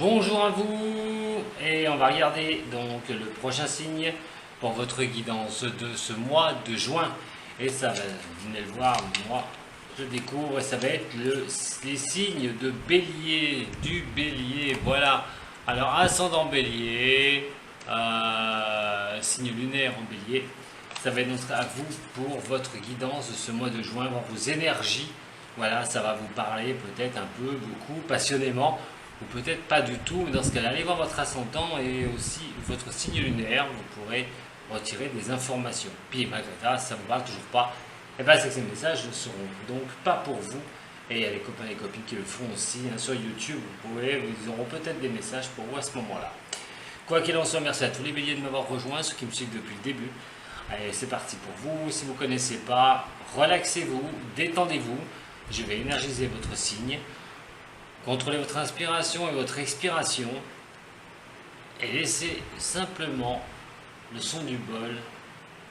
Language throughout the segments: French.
Bonjour à vous, et on va regarder donc le prochain signe pour votre guidance de ce mois de juin. Et ça va, vous venez le voir, moi je découvre, et ça va être les signes de bélier, du bélier, voilà. Alors ascendant bélier, signe lunaire en bélier, ça va être donc à vous pour votre guidance de ce mois de juin, voir vos énergies. Voilà, ça va vous parler peut-être un peu, beaucoup, passionnément, ou peut-être pas du tout. Dans ce cas-là, allez voir votre ascendant et aussi votre signe lunaire, vous pourrez retirer des informations. Puis malgré ça, ça ne vous parle toujours pas, et bien c'est que ces messages ne seront donc pas pour vous. Et il y a les copains et les copines qui le font aussi, hein, sur YouTube, ils auront peut-être des messages pour vous à ce moment-là. Quoi qu'il en soit, merci à tous les béliers de m'avoir rejoint, ceux qui me suivent depuis le début. Allez, c'est parti pour vous. Si vous ne connaissez pas, relaxez-vous, détendez-vous. Je vais énergiser votre signe, contrôler votre inspiration et votre expiration, et laissez simplement le son du bol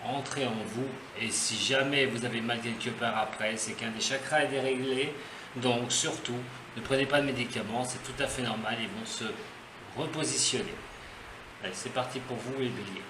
entrer en vous. Et si jamais vous avez mal quelque part après, c'est qu'un des chakras est déréglé. Donc surtout, ne prenez pas de médicaments, c'est tout à fait normal, ils vont se repositionner. Allez, c'est parti pour vous les béliers.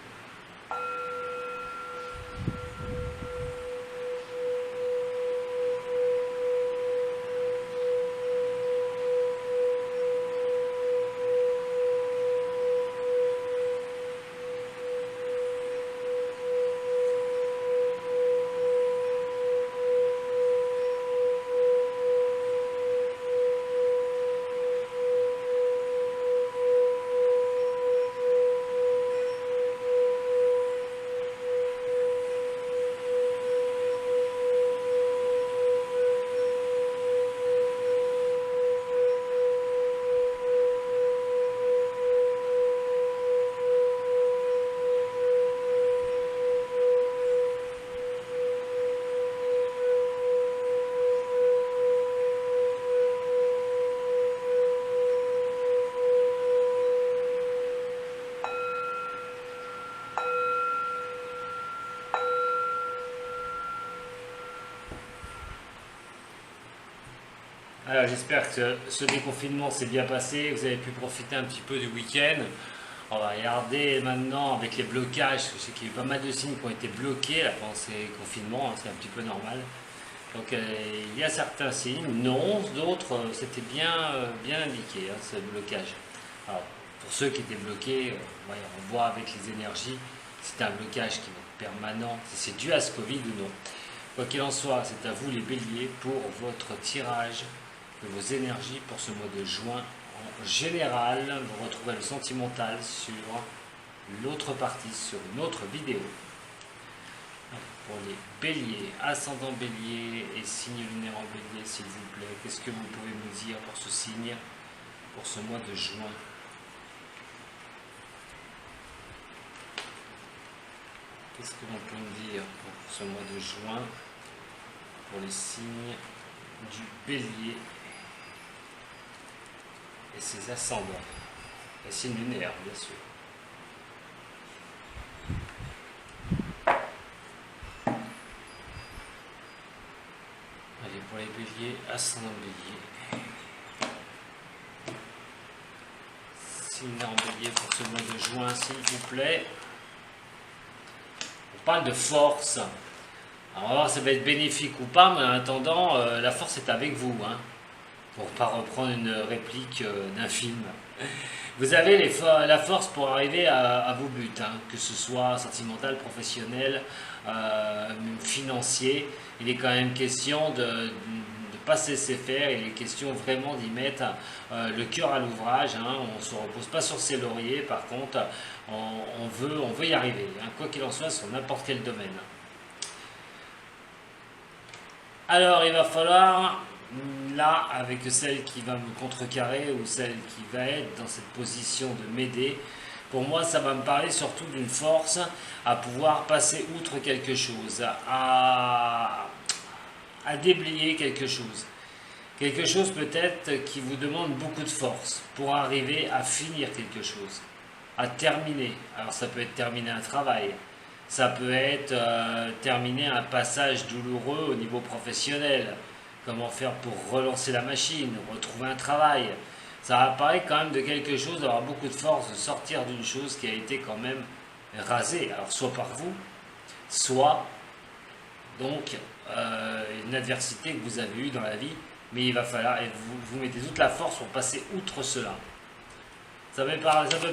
Alors j'espère que ce déconfinement s'est bien passé, que vous avez pu profiter un petit peu du week-end. On va regarder maintenant avec les blocages, je sais qu'il y a eu pas mal de signes qui ont été bloqués là, pendant ces confinements, hein, c'est un petit peu normal. Donc il y a certains signes, non, d'autres c'était bien indiqué, hein, ce blocage. Alors pour ceux qui étaient bloqués, on voit avec les énergies, si c'est un blocage qui est permanent, si c'est dû à ce Covid ou non. Quoi qu'il en soit, c'est à vous les béliers pour votre tirage de vos énergies pour ce mois de juin. En général, vous retrouverez le sentimental sur l'autre partie, sur une autre vidéo. Pour les béliers, ascendant bélier et signe lunaire en bélier, s'il vous plaît, qu'est-ce que vous pouvez me dire pour ce signe, pour ce mois de juin? Qu'est-ce que l'on peut me dire pour ce mois de juin, pour les signes du bélier et ses ascendants, les signes lunaires bien sûr. Allez, pour les béliers, ascendant bélier, signe lunaire en bélier pour ce mois de juin, s'il vous plaît. On parle de force. Alors on va voir si ça va être bénéfique ou pas, mais en attendant, la force est avec vous, hein, pour ne pas reprendre une réplique d'un film. Vous avez la force pour arriver à vos buts, hein, que ce soit sentimental, professionnel, financier. Il est quand même question de ne pas se laisser faire, il est question vraiment d'y mettre le cœur à l'ouvrage, hein. On ne se repose pas sur ses lauriers, par contre, on veut y arriver, hein, quoi qu'il en soit, sur n'importe quel domaine. Alors il va falloir, là, avec celle qui va me contrecarrer ou celle qui va être dans cette position de m'aider, pour moi ça va me parler surtout d'une force à pouvoir passer outre quelque chose, à déblayer quelque chose. Quelque chose peut-être qui vous demande beaucoup de force pour arriver à finir quelque chose, à terminer. Alors ça peut être terminer un travail, ça peut être terminer un passage douloureux au niveau professionnel. Comment faire pour relancer la machine, retrouver un travail. Ça apparaît quand même de quelque chose, d'avoir beaucoup de force, de sortir d'une chose qui a été quand même rasée. Alors soit par vous, soit donc une adversité que vous avez eue dans la vie, mais il va falloir, et vous mettez toute la force pour passer outre cela. Ça peut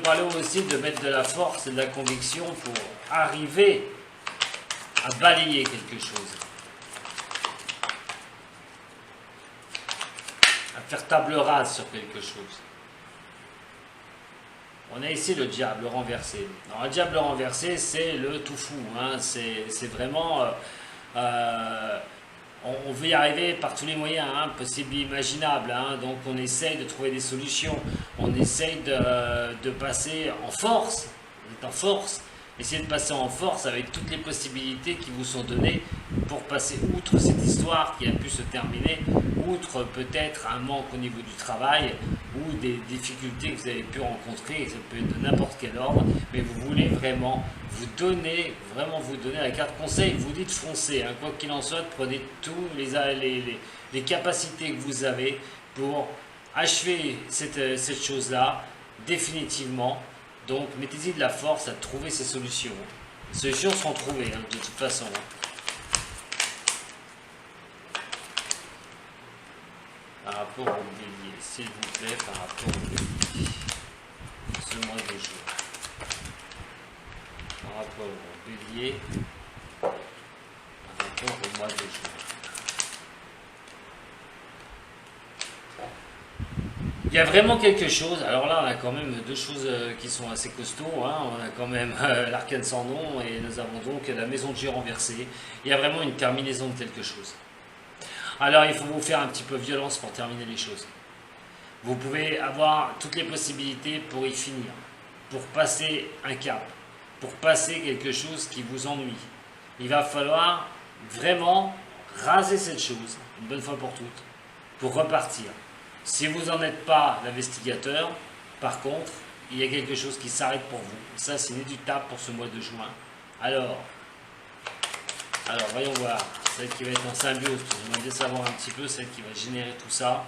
parler aussi de mettre de la force et de la conviction pour arriver à balayer quelque chose. À faire table rase sur quelque chose. On a ici le diable renversé. Alors, le diable renversé, c'est le tout fou. Hein. C'est vraiment... on veut y arriver par tous les moyens possibles et imaginables. Donc on essaye de trouver des solutions. On essaye de passer en force. Vous êtes en force. Essayez de passer en force avec toutes les possibilités qui vous sont données pour passer outre cette histoire qui a pu se terminer, outre peut-être un manque au niveau du travail ou des difficultés que vous avez pu rencontrer, ça peut être de n'importe quel ordre, mais vous voulez vraiment vous donner la carte conseil, vous dites foncez, quoi qu'il en soit, prenez tous les capacités que vous avez pour achever cette chose-là définitivement. Donc, mettez-y de la force à trouver ces solutions. Les solutions seront trouvées, de toute façon. Par rapport au bélier, s'il vous plaît, par rapport au bélier. Ce mois de jour. Par rapport au bélier. Par rapport au mois de juin. Il y a vraiment quelque chose, alors là on a quand même deux choses qui sont assez costauds, on a quand même l'arcane sans nom et nous avons donc la maison de Dieu renversée. Il y a vraiment une terminaison de quelque chose. Alors il faut vous faire un petit peu violence pour terminer les choses. Vous pouvez avoir toutes les possibilités pour y finir, pour passer un cap, pour passer quelque chose qui vous ennuie. Il va falloir vraiment raser cette chose, une bonne fois pour toutes, pour repartir. Si vous n'en êtes pas l'investigateur, par contre, il y a quelque chose qui s'arrête pour vous. Ça, c'est inéluctable pour ce mois de juin. Alors, voyons voir. Celle qui va être en symbiose, je voudrais savoir un petit peu celle qui va générer tout ça.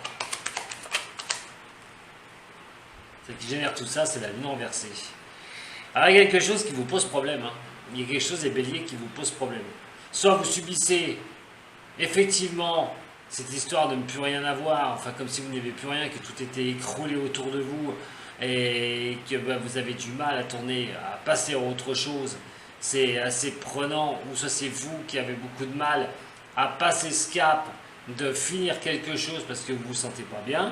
Celle qui génère tout ça, c'est la lune renversée. Alors, il y a quelque chose qui vous pose problème. Il y a quelque chose, les béliers, qui vous pose problème. Soit vous subissez effectivement cette histoire de ne plus rien avoir, enfin comme si vous n'avez plus rien, que tout était écroulé autour de vous et que vous avez du mal à tourner, à passer à autre chose. C'est assez prenant, ou soit c'est vous qui avez beaucoup de mal à passer ce cap de finir quelque chose parce que vous ne vous sentez pas bien,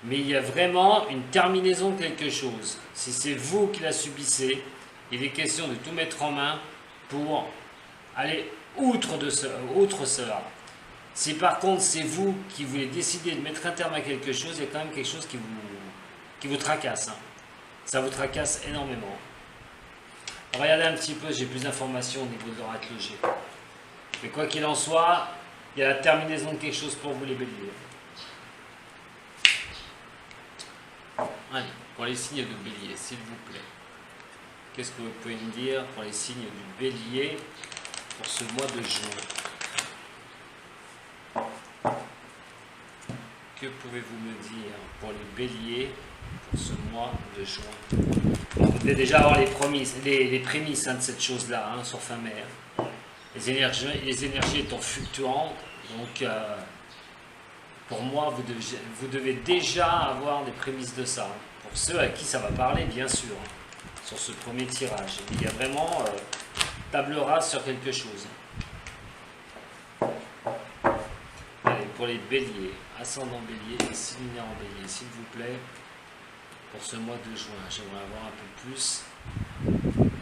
mais il y a vraiment une terminaison de quelque chose. Si c'est vous qui la subissez, il est question de tout mettre en main pour aller outre cela. Si par contre c'est vous qui voulez décider de mettre un terme à quelque chose, il y a quand même quelque chose qui vous tracasse. Ça vous tracasse énormément. Regardez un petit peu, j'ai plus d'informations au niveau de l'oracle G. Mais quoi qu'il en soit, il y a la terminaison de quelque chose pour vous les béliers. Allez, pour les signes de bélier, s'il vous plaît. Qu'est-ce que vous pouvez me dire pour les signes du bélier pour ce mois de juin? Que pouvez-vous me dire pour les béliers pour ce mois de juin? Vous devez déjà avoir les prémices de cette chose-là, sur fin mer. Les énergies étant fluctuantes, donc pour moi, vous devez déjà avoir des prémices de ça. Pour ceux à qui ça va parler, bien sûr, sur ce premier tirage. Il y a vraiment table rase sur quelque chose. Allez, pour les béliers, ascendant bélier et signe lunaire en bélier, s'il vous plaît, pour ce mois de juin, j'aimerais avoir un peu plus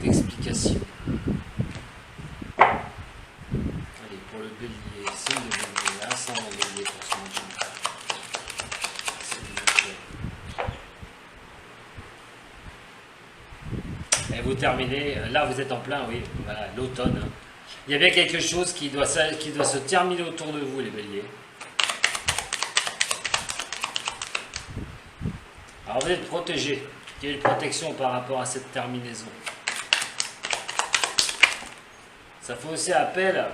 d'explications. Allez, pour le bélier, signe de bélier, ascendant bélier pour ce mois de juin. S'il vous plaît. Et vous terminez, là vous êtes en plein, oui, voilà, l'automne. Il y a bien quelque chose qui doit se terminer autour de vous, les béliers. Alors vous êtes protégé. Il y a une protection par rapport à cette terminaison. Ça fait aussi appel. Non,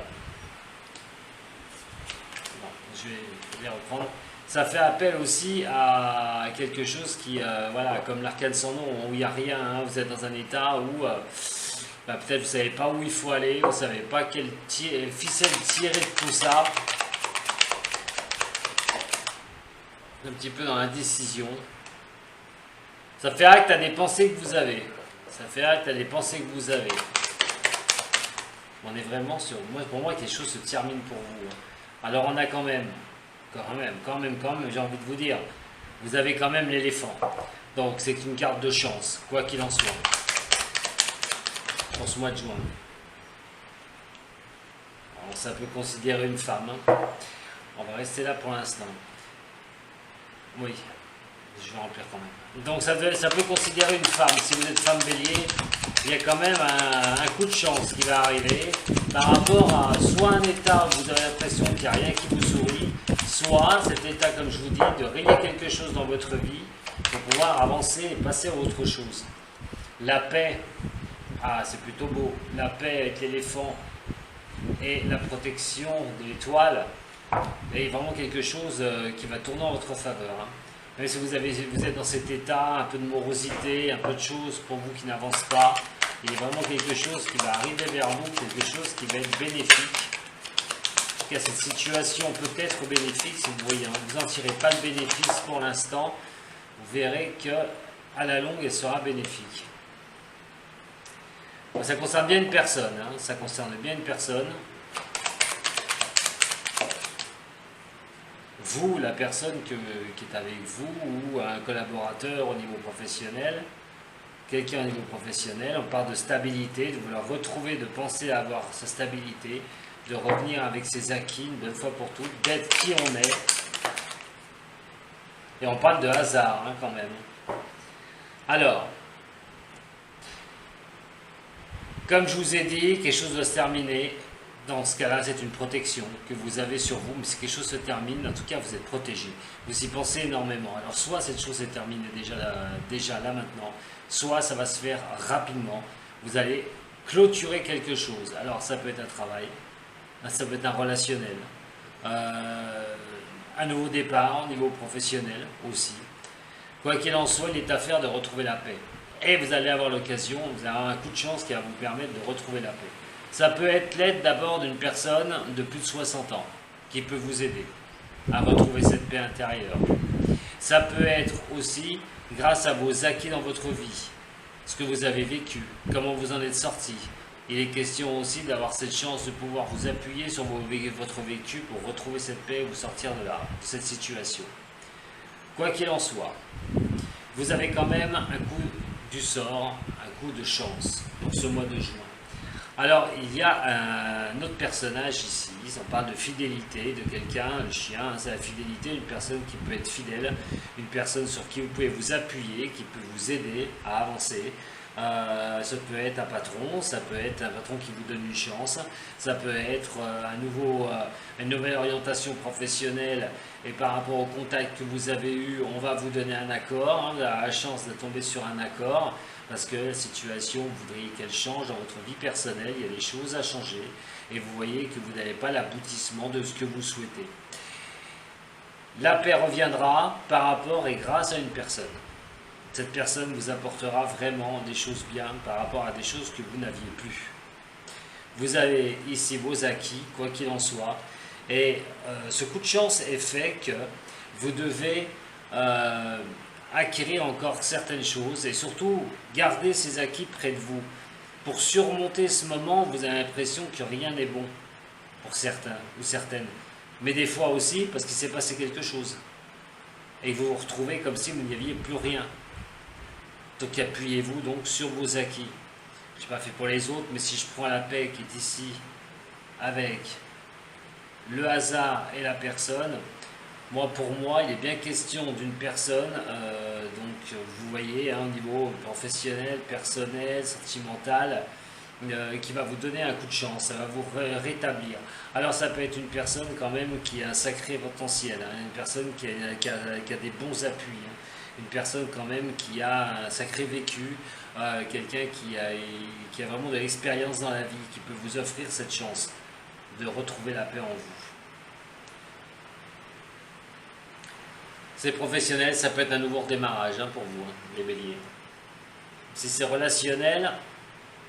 je vais les reprendre. Ça fait appel aussi à quelque chose qui, voilà, comme l'arcane sans nom, où il n'y a rien, hein, vous êtes dans un état où bah, peut-être vous ne savez pas où il faut aller, vous ne savez pas quelle ficelle tirer de tout ça. Un petit peu dans l'indécision. Ça fait acte à des pensées que vous avez. Ça fait acte à des pensées que vous avez. On est vraiment sur... Pour moi, quelque chose se termine pour vous. Alors on a quand même, j'ai envie de vous dire, vous avez quand même l'éléphant. Donc c'est une carte de chance, quoi qu'il en soit. Pour ce mois de juin. Alors, ça peut considérer une femme. Hein. On va rester là pour l'instant. Oui, je vais remplir quand même. Donc ça peut considérer une femme. Si vous êtes femme bélier, il y a quand même un coup de chance qui va arriver par rapport à soit un état où vous avez l'impression qu'il n'y a rien qui vous sourit, soit cet état, comme je vous dis, de régler quelque chose dans votre vie pour pouvoir avancer et passer à autre chose. La paix, ah c'est plutôt beau, la paix avec l'éléphant et la protection de l'étoile est vraiment quelque chose qui va tourner en votre faveur. Hein. Même si vous êtes dans cet état, un peu de morosité, un peu de choses pour vous qui n'avancent pas, il y a vraiment quelque chose qui va arriver vers vous, quelque chose qui va être bénéfique. En tout cas, cette situation peut être bénéfique si vous voyez, hein. Vous n'en tirez pas de bénéfice pour l'instant, vous verrez qu'à la longue, elle sera bénéfique. Bon, ça concerne bien une personne, hein. Ça concerne bien une personne. Vous, la personne qui est avec vous, ou un collaborateur au niveau professionnel, quelqu'un au niveau professionnel, on parle de stabilité, de vouloir retrouver, de penser à avoir sa stabilité, de revenir avec ses acquis une bonne fois pour toutes, d'être qui on est. Et on parle de hasard, hein, quand même. Alors, comme je vous ai dit, quelque chose doit se terminer. Dans ce cas-là, c'est une protection que vous avez sur vous, mais si quelque chose se termine, en tout cas, vous êtes protégé. Vous y pensez énormément. Alors, soit cette chose est terminée déjà là maintenant, soit ça va se faire rapidement. Vous allez clôturer quelque chose. Alors, ça peut être un travail, ça peut être un relationnel, un nouveau départ au niveau professionnel aussi. Quoi qu'il en soit, il est affaire de retrouver la paix. Et vous allez avoir l'occasion, vous allez avoir un coup de chance qui va vous permettre de retrouver la paix. Ça peut être l'aide d'abord d'une personne de plus de 60 ans qui peut vous aider à retrouver cette paix intérieure. Ça peut être aussi grâce à vos acquis dans votre vie, ce que vous avez vécu, comment vous en êtes sorti. Il est question aussi d'avoir cette chance de pouvoir vous appuyer sur votre vécu pour retrouver cette paix et vous sortir de là, de cette situation. Quoi qu'il en soit, vous avez quand même un coup du sort, un coup de chance pour ce mois de juin. Alors, il y a un autre personnage ici, on parle de fidélité de quelqu'un, le chien, c'est la fidélité, une personne qui peut être fidèle, une personne sur qui vous pouvez vous appuyer, qui peut vous aider à avancer. Ça peut être un patron, ça peut être un patron qui vous donne une chance, ça peut être une nouvelle orientation professionnelle et par rapport au contact que vous avez eu, on va vous donner un accord, hein, vous avez la chance de tomber sur un accord parce que la situation, vous voudriez qu'elle change dans votre vie personnelle, il y a des choses à changer et vous voyez que vous n'avez pas l'aboutissement de ce que vous souhaitez. La paix reviendra par rapport et grâce à une personne. Cette personne vous apportera vraiment des choses bien par rapport à des choses que vous n'aviez plus. Vous avez ici vos acquis, quoi qu'il en soit, et ce coup de chance est fait que vous devez acquérir encore certaines choses et surtout garder ces acquis près de vous. Pour surmonter ce moment, vous avez l'impression que rien n'est bon pour certains ou certaines, mais des fois aussi parce qu'il s'est passé quelque chose et vous vous retrouvez comme si vous n'y aviez plus rien. Donc appuyez-vous donc sur vos acquis. Je n'ai pas fait pour les autres, mais si je prends la paix qui est ici avec le hasard et la personne, pour moi, il est bien question d'une personne, donc vous voyez, hein, au niveau professionnel, personnel, sentimental, qui va vous donner un coup de chance, ça va vous rétablir. Alors ça peut être une personne quand même qui a un sacré potentiel, hein, une personne qui a des bons appuis, hein. Une personne quand même qui a un sacré vécu, quelqu'un qui a vraiment de l'expérience dans la vie, qui peut vous offrir cette chance de retrouver la paix en vous. c'est professionnel, ça peut être un nouveau redémarrage pour vous, les béliers. Si c'est relationnel,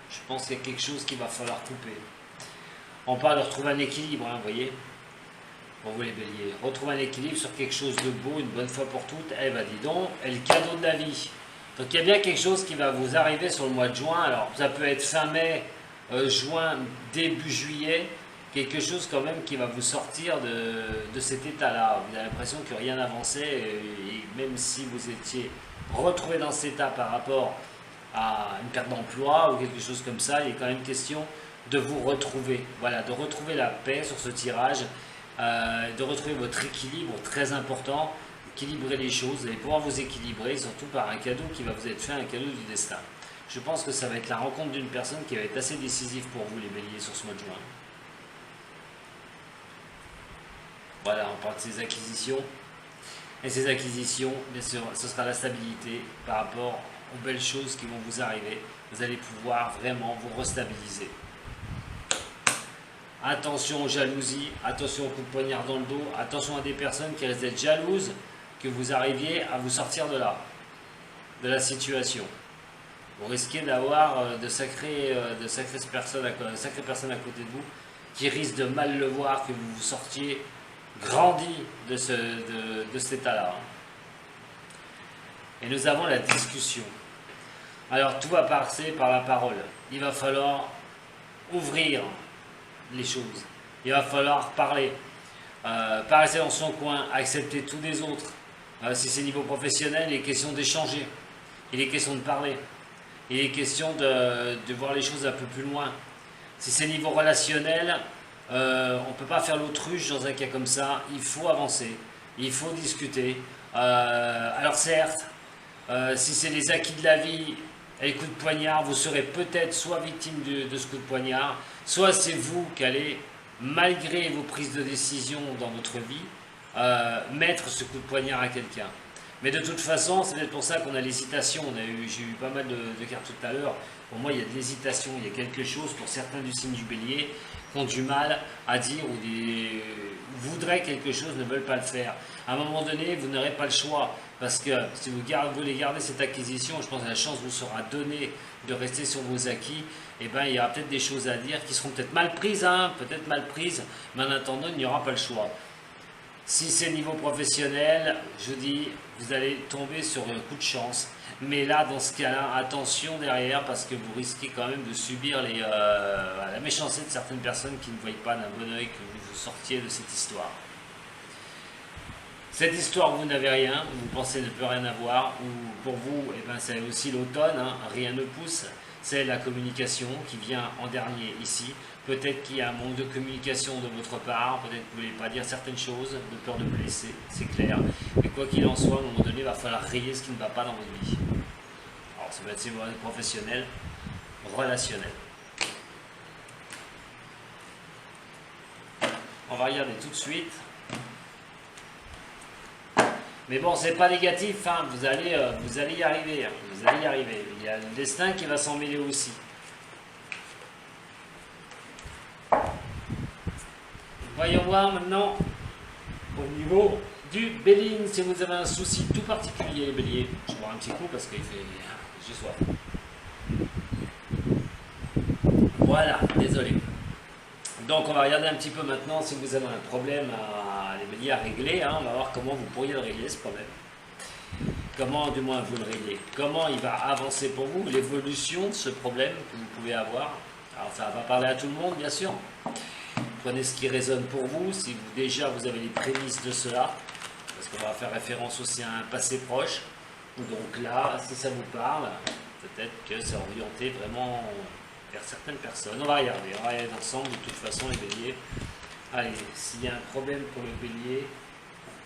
je pense qu'il y a quelque chose qu'il va falloir couper. On parle de retrouver un équilibre, vous voyez. Pour vous les béliers, retrouver un équilibre sur quelque chose de beau, une bonne fois pour toutes. Eh ben dis donc, et le cadeau de la vie. Donc il y a bien quelque chose qui va vous arriver sur le mois de juin. Alors ça peut être fin mai, juin, début juillet. Quelque chose quand même qui va vous sortir de cet état-là. Vous avez l'impression que rien n'avançait. Et même si vous étiez retrouvé dans cet état par rapport à une perte d'emploi ou quelque chose comme ça, il est quand même question de vous retrouver. Voilà, de retrouver la paix sur ce tirage. De retrouver votre équilibre très important, équilibrer les choses, vous allez pouvoir vous équilibrer, surtout par un cadeau qui va vous être fait, un cadeau du destin. Je pense que ça va être la rencontre d'une personne qui va être assez décisive pour vous les béliers sur ce mois de juin. Voilà, on parle de ces acquisitions. Et ces acquisitions, bien sûr, ce sera la stabilité par rapport aux belles choses qui vont vous arriver. Vous allez pouvoir vraiment vous restabiliser. Attention aux jalousies, attention aux coups de poignard dans le dos, attention à des personnes qui risquent d'être jalouses, que vous arriviez à vous sortir de là, de la situation. Vous risquez d'avoir de sacrées personnes à côté de vous qui risquent de mal le voir, que vous vous sortiez grandi de cet état-là. Et nous avons la discussion. Alors tout va passer par la parole. Il va falloir ouvrir les choses. Il va falloir parler. Pas rester dans son coin, accepter tous les autres. Si c'est niveau professionnel, il est question d'échanger. Il est question de parler. Il est question de voir les choses un peu plus loin. Si c'est niveau relationnel, on ne peut pas faire l'autruche dans un cas comme ça. Il faut avancer. Il faut discuter. Alors certes, si c'est les acquis de la vie, et les coups de poignard, vous serez peut-être soit victime de ce coup de poignard, soit c'est vous qui allez, malgré vos prises de décision dans votre vie, mettre ce coup de poignard à quelqu'un. Mais de toute façon, c'est peut-être pour ça qu'on a l'hésitation. J'ai eu pas mal de cartes tout à l'heure. Pour moi, il y a de l'hésitation. Il y a quelque chose pour certains du signe du bélier qui ont du mal à dire ou voudraient quelque chose, ne veulent pas le faire. À un moment donné, vous n'aurez pas le choix. Parce que si vous voulez garder cette acquisition, je pense que la chance vous sera donnée de rester sur vos acquis. Et ben, il y aura peut-être des choses à dire qui seront peut-être mal prises, mais en attendant, il n'y aura pas le choix. Si c'est niveau professionnel, je dis, vous allez tomber sur un coup de chance. Mais là, dans ce cas-là, attention derrière, parce que vous risquez quand même de subir la méchanceté de certaines personnes qui ne voient pas d'un bon oeil que vous sortiez de cette histoire. Cette histoire, vous n'avez rien, vous pensez ne peut rien avoir, ou pour vous, eh ben, c'est aussi l'automne, rien ne pousse, c'est la communication qui vient en dernier ici. Peut-être qu'il y a un manque de communication de votre part, peut-être que vous ne voulez pas dire certaines choses, de peur de blesser, c'est clair. Mais quoi qu'il en soit, à un moment donné, il va falloir rayer ce qui ne va pas dans votre vie. Alors, ça va être professionnel, relationnel. On va regarder tout de suite. Mais bon, c'est pas négatif, vous allez y arriver, vous allez y arriver. Il y a le destin qui va s'en mêler aussi. Voyons voir maintenant au niveau du Béline, si vous avez un souci tout particulier, les béliers. Je vais boire un petit coup parce qu'il fait... j'ai soif. Voilà, désolé. Donc on va regarder un petit peu maintenant si vous avez un problème les béliers à régler. On va voir comment vous pourriez le régler ce problème. Comment du moins vous le réglez. Comment il va avancer pour vous, l'évolution de ce problème que vous pouvez avoir. Alors ça va parler à tout le monde bien sûr. Prenez ce qui résonne pour vous, si déjà vous avez les prémices de cela, parce qu'on va faire référence aussi à un passé proche. Donc là, si ça vous parle, peut-être que c'est orienté vraiment vers certaines personnes. On va regarder ensemble de toute façon les béliers. Allez, s'il y a un problème pour le bélier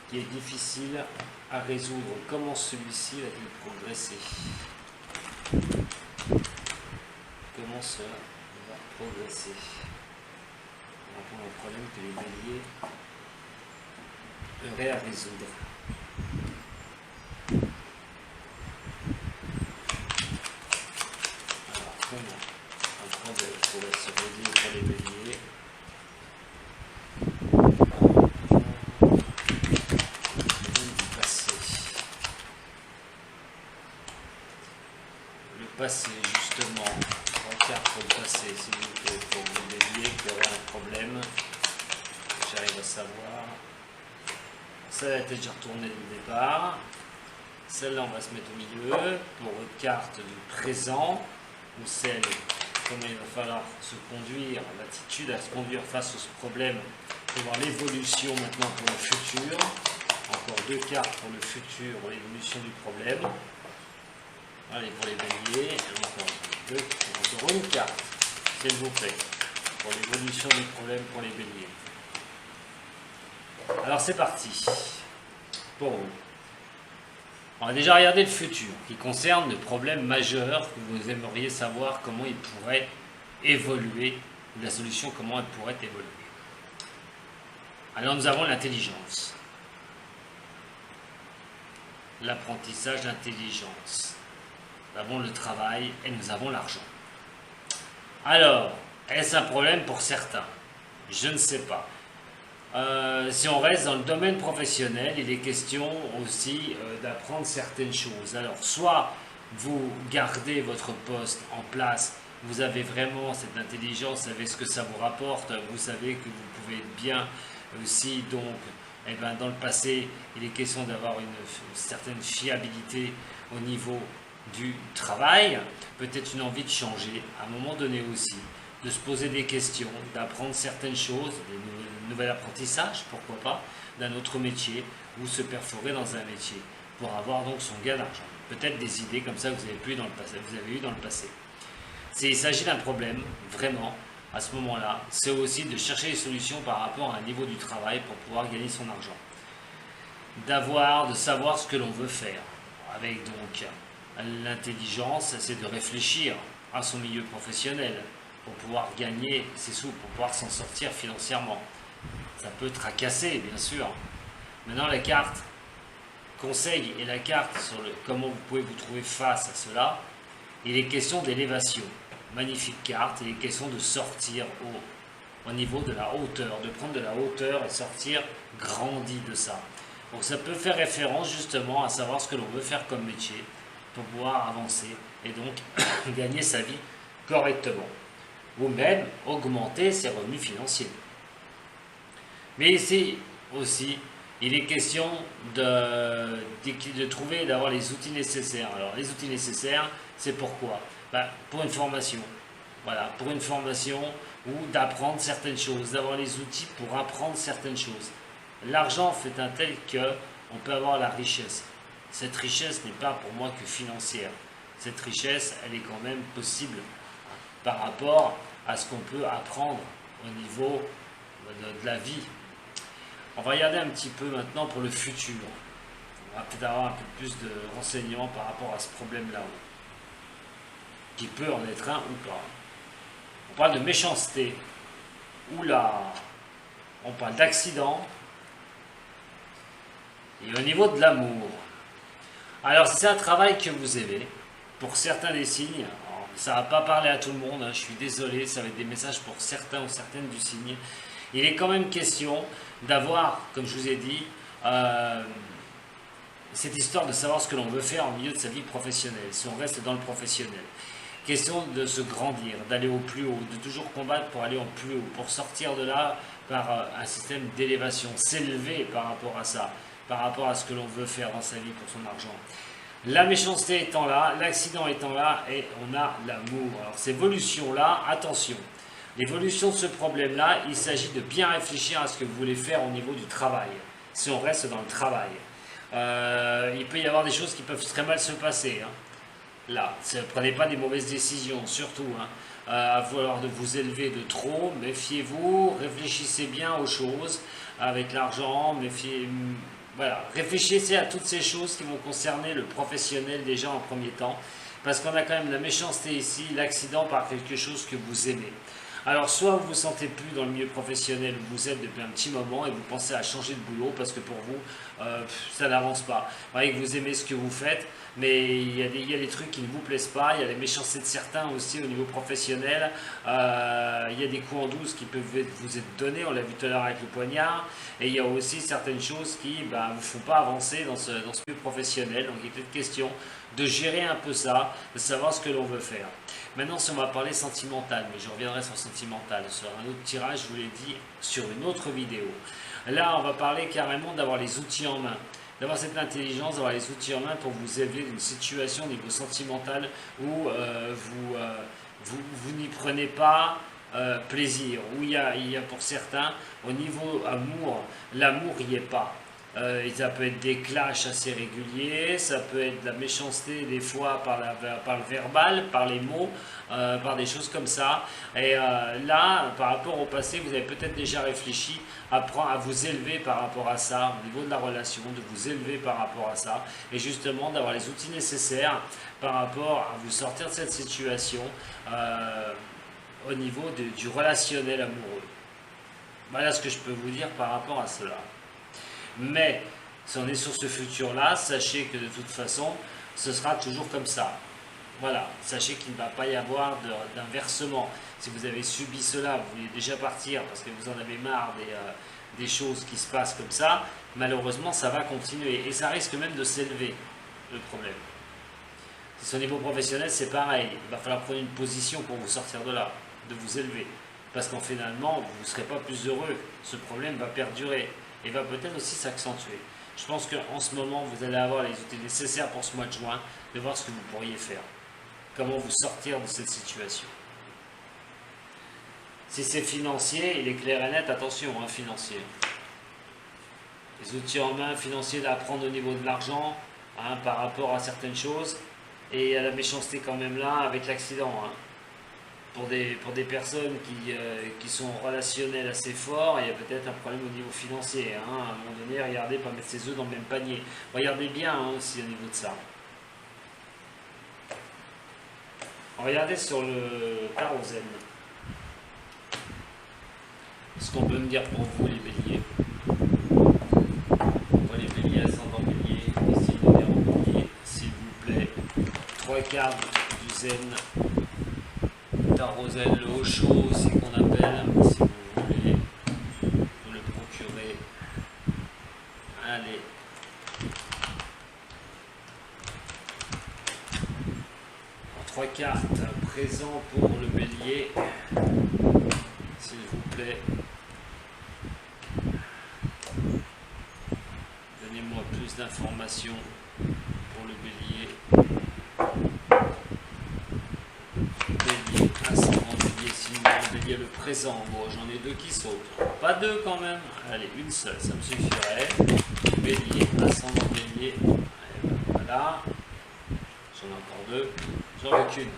qui est difficile à résoudre, comment celui-ci va-t-il progresser? Comment cela va progresser? Pour un problème que les béliers auraient à résoudre. Alors, comment un problème pourrait se régler pour les béliers? Le problème du passé. passé justement, 3 cartes pour le passer, s'il vous plaît, pour le bélier qui aurait un problème. J'arrive à savoir. Celle-là était déjà retournée dès le départ. Celle-là, on va se mettre au milieu pour votre carte du présent, ou celle comment il va falloir se conduire, l'attitude à se conduire face à ce problème, pour voir l'évolution maintenant pour le futur. Encore 2 cartes pour le futur, l'évolution du problème. Allez, pour les béliers, encore une carte, s'il vous plaît, pour l'évolution du problème pour les béliers. Alors c'est parti, pour vous. On va déjà regarder le futur, qui concerne le problème majeur que vous aimeriez savoir comment il pourrait évoluer, ou la solution comment elle pourrait évoluer. Alors nous avons l'intelligence, l'apprentissage, l'intelligence. Nous avons le travail et nous avons l'argent. Alors, est-ce un problème pour certains? Je ne sais pas. Si on reste dans le domaine professionnel, il est question aussi d'apprendre certaines choses. Alors, soit vous gardez votre poste en place, vous avez vraiment cette intelligence, vous savez ce que ça vous rapporte, vous savez que vous pouvez être bien aussi, donc dans le passé, il est question d'avoir une certaine fiabilité au niveau du travail, peut-être une envie de changer, à un moment donné aussi, de se poser des questions, d'apprendre certaines choses, des nouveaux apprentissages, pourquoi pas, d'un autre métier, ou se perforer dans un métier, pour avoir donc son gain d'argent. Peut-être des idées comme ça que vous avez eu dans le passé. Il s'agit d'un problème, vraiment, à ce moment-là, c'est aussi de chercher des solutions par rapport à un niveau du travail pour pouvoir gagner son argent. De savoir ce que l'on veut faire, avec donc l'intelligence, c'est de réfléchir à son milieu professionnel pour pouvoir gagner ses sous, pour pouvoir s'en sortir financièrement. Ça peut tracasser, bien sûr. Maintenant, la carte conseil et la carte sur comment vous pouvez vous trouver face à cela, il est question d'élévation. Magnifique carte, il est question de sortir au niveau de la hauteur, de prendre de la hauteur et sortir grandi de ça. Donc ça peut faire référence justement à savoir ce que l'on veut faire comme métier, pour pouvoir avancer et donc gagner sa vie correctement, ou même augmenter ses revenus financiers. Mais ici aussi, il est question de trouver, d'avoir les outils nécessaires. Alors les outils nécessaires, c'est pourquoi? Pour une formation, voilà, pour une formation ou d'apprendre certaines choses, d'avoir les outils pour apprendre certaines choses. L'argent fait un tel qu'on peut avoir la richesse. Cette richesse n'est pas pour moi que financière. Cette richesse, elle est quand même possible par rapport à ce qu'on peut apprendre au niveau de la vie. On va regarder un petit peu maintenant pour le futur. On va peut-être avoir un peu plus de renseignements par rapport à ce problème-là, qui peut en être un ou pas. On parle de méchanceté. Oula! On parle d'accident. Et au niveau de l'amour. Alors, si c'est un travail que vous aimez, pour certains des signes, ça ne va pas parler à tout le monde, je suis désolé, ça va être des messages pour certains ou certaines du signe. Il est quand même question d'avoir, comme je vous ai dit, cette histoire de savoir ce que l'on veut faire au milieu de sa vie professionnelle, si on reste dans le professionnel. Question de se grandir, d'aller au plus haut, de toujours combattre pour aller au plus haut, pour sortir de là par un système d'élévation, s'élever par rapport à ça, par rapport à ce que l'on veut faire dans sa vie pour son argent. La méchanceté étant là, l'accident étant là, et on a l'amour. Alors ces évolutions-là, attention, l'évolution de ce problème-là, il s'agit de bien réfléchir à ce que vous voulez faire au niveau du travail, si on reste dans le travail. Il peut y avoir des choses qui peuvent très mal se passer. Là, ne prenez pas des mauvaises décisions, surtout. À vouloir de vous élever de trop, méfiez-vous, réfléchissez bien aux choses avec l'argent, voilà, réfléchissez à toutes ces choses qui vont concerner le professionnel déjà en premier temps, parce qu'on a quand même la méchanceté ici, l'accident par quelque chose que vous aimez. Alors soit vous ne vous sentez plus dans le milieu professionnel où vous êtes depuis un petit moment et vous pensez à changer de boulot parce que pour vous, ça n'avance pas. Vous voyez que vous aimez ce que vous faites, mais il y a des trucs qui ne vous plaisent pas, il y a les méchancetés de certains aussi au niveau professionnel, il y a des coups en douce qui peuvent vous être donnés, on l'a vu tout à l'heure avec le poignard, et il y a aussi certaines choses qui ne vous font pas avancer dans ce milieu professionnel, donc il est peut-être question de gérer un peu ça, de savoir ce que l'on veut faire. Maintenant, si on va parler sentimental, mais je reviendrai sur sentimental, sur un autre tirage, je vous l'ai dit, sur une autre vidéo. Là, on va parler carrément d'avoir les outils en main, d'avoir cette intelligence, d'avoir les outils en main pour vous élever d'une situation au niveau sentimental où vous n'y prenez pas plaisir, où il y a pour certains, au niveau amour, l'amour n'y est pas. Ça peut être des clashs assez réguliers, ça peut être de la méchanceté des fois par le verbal, par les mots, par des choses comme ça. Et là, par rapport au passé, vous avez peut-être déjà réfléchi à vous élever par rapport à ça, au niveau de la relation, de vous élever par rapport à ça, et justement d'avoir les outils nécessaires par rapport à vous sortir de cette situation au niveau du relationnel amoureux. Voilà ce que je peux vous dire par rapport à cela. Mais si on est sur ce futur-là, sachez que de toute façon, ce sera toujours comme ça. Voilà, sachez qu'il ne va pas y avoir d'inversement. Si vous avez subi cela, vous voulez déjà partir parce que vous en avez marre des choses qui se passent comme ça, malheureusement, ça va continuer. Et ça risque même de s'élever, le problème. Si c'est au niveau professionnel, c'est pareil. Il va falloir prendre une position pour vous sortir de là, de vous élever. Parce qu'en finalement, vous ne serez pas plus heureux. Ce problème va perdurer. Et va peut-être aussi s'accentuer. Je pense qu'en ce moment, vous allez avoir les outils nécessaires pour ce mois de juin, de voir ce que vous pourriez faire. Comment vous sortir de cette situation. Si c'est financier, il est clair et net, attention, hein, financier. Les outils en main financiers d'apprendre au niveau de l'argent, hein, par rapport à certaines choses, et il y a la méchanceté quand même là, avec l'accident. Hein. Pour des personnes qui sont relationnelles assez forts, il y a peut-être un problème au niveau financier. Hein. À un moment donné, regardez, pas mettre ses œufs dans le même panier. Regardez bien hein, aussi au niveau de ça. Regardez sur le tarot zen. Ce qu'on peut me dire pour vous, les béliers. Pour les béliers, ascendant bélier, ici le numéro bélier, s'il vous plaît. 3 cartes du zen. Tarot zen, le Osho aussi qu'on appelle, si vous voulez vous le procurer. Allez. Trois cartes présent pour le bélier, s'il vous plaît. Donnez-moi plus d'informations pour le bélier. Bélier, ascendant bélier, sinon bélier le présent. Bon, j'en ai 2 qui sautent. Pas 2 quand même. Allez, une seule, ça me suffirait. Bélier, ascendant bélier. Allez, voilà. J'en ai encore 2. J'en veux qu'une.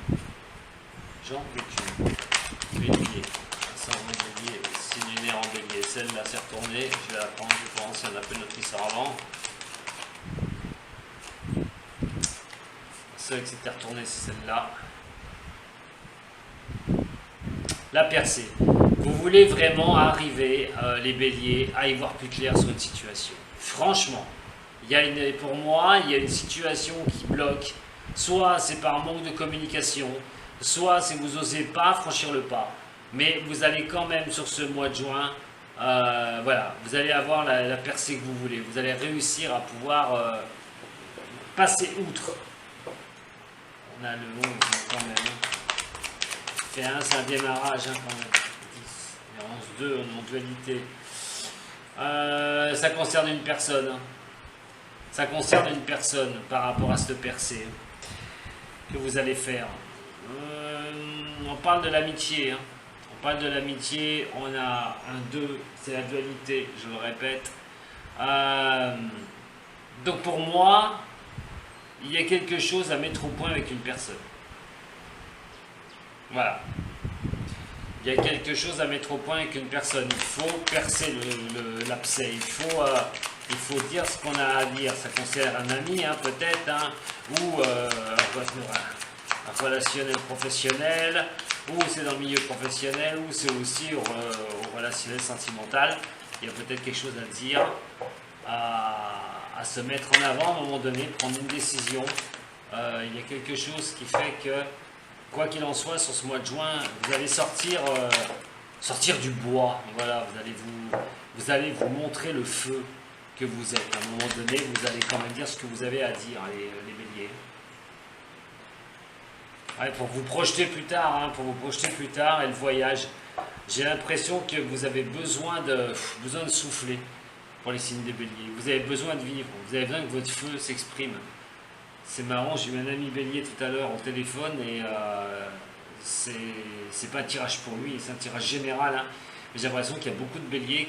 J'en veux qu'une. Bélier, ascendant bélier, signe lunaire en bélier. Celle-là s'est retournée. Je vais la prendre, je pense, elle appelle notre histoire avant. Celle qui s'était retournée, c'est celle-là. La percée. Vous voulez vraiment arriver, les béliers, à y voir plus clair sur une situation. Franchement, pour moi, il y a une situation qui bloque. Soit c'est par manque de communication, soit c'est vous n'osez pas franchir le pas. Mais vous allez quand même sur ce mois de juin, voilà, vous allez avoir la percée que vous voulez. Vous allez réussir à pouvoir passer outre. On a le 11 quand même. Fait 1, c'est un démarrage hein, quand même. 10, 11, 2, on est en dualité. Ça concerne une personne. Hein. Ça concerne une personne par rapport à cette percée que vous allez faire. On parle de l'amitié. Hein. On parle de l'amitié. On a un 2, c'est la dualité, je le répète. Donc pour moi, il y a quelque chose à mettre au point avec une personne. Voilà. Il y a quelque chose à mettre au point avec une personne. Il faut percer l'abcès. Il faut dire ce qu'on a à dire. Ça concerne un ami, hein, peut-être, hein, ou un relationnel professionnel, ou c'est dans le milieu professionnel, ou c'est aussi au relationnel sentimental. Il y a peut-être quelque chose à dire, à se mettre en avant à un moment donné, prendre une décision. Il y a quelque chose qui fait que, quoi qu'il en soit, sur ce mois de juin, vous allez sortir du bois. Voilà, vous allez vous montrer le feu que vous êtes. À un moment donné, vous allez quand même dire ce que vous avez à dire, les béliers. Ouais, pour vous projeter plus tard, hein, pour vous projeter plus tard et le voyage. J'ai l'impression que vous avez besoin de souffler pour les signes des béliers. Vous avez besoin de vivre, vous avez besoin que votre feu s'exprime. C'est marrant, j'ai eu un ami bélier tout à l'heure au téléphone et c'est pas un tirage pour lui, c'est un tirage général. Hein. Mais j'ai l'impression qu'il y a beaucoup de béliers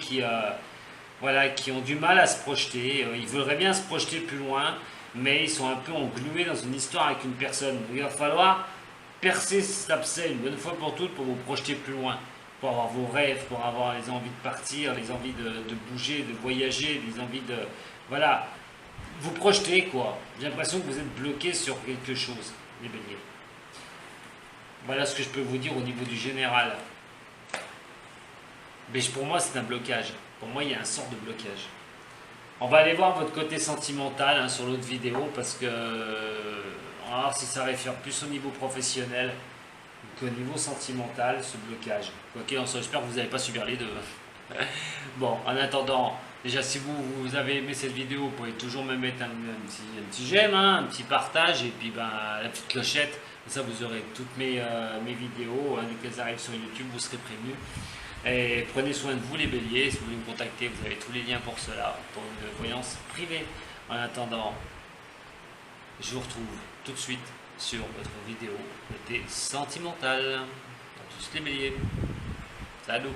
voilà, qui ont du mal à se projeter. Ils voudraient bien se projeter plus loin, mais ils sont un peu englués dans une histoire avec une personne. Donc il va falloir percer cet abcès une bonne fois pour toutes pour vous projeter plus loin, pour avoir vos rêves, pour avoir les envies de partir, les envies de bouger, de voyager, les envies de... Voilà, vous projetez quoi. J'ai l'impression que vous êtes bloqué sur quelque chose, les béliers. Voilà ce que je peux vous dire au niveau du général. Mais pour moi, c'est un blocage. Pour moi, il y a un sort de blocage. On va aller voir votre côté sentimental hein, sur l'autre vidéo parce que on va voir si ça réfère plus au niveau professionnel qu'au niveau sentimental, ce blocage. Quoi qu'il en soit, j'espère que vous n'allez pas subir les deux. Bon, en attendant, déjà si vous avez aimé cette vidéo, vous pouvez toujours me mettre un petit j'aime, hein, un petit partage et puis la petite clochette. Comme ça, vous aurez toutes mes vidéos. Hein, dès qu'elles arrivent sur YouTube, vous serez prévenus. Et prenez soin de vous les béliers, si vous voulez me contacter, vous avez tous les liens pour cela, pour une voyance privée. En attendant, je vous retrouve tout de suite sur votre vidéo côté sentimental. À tous les béliers. Salut.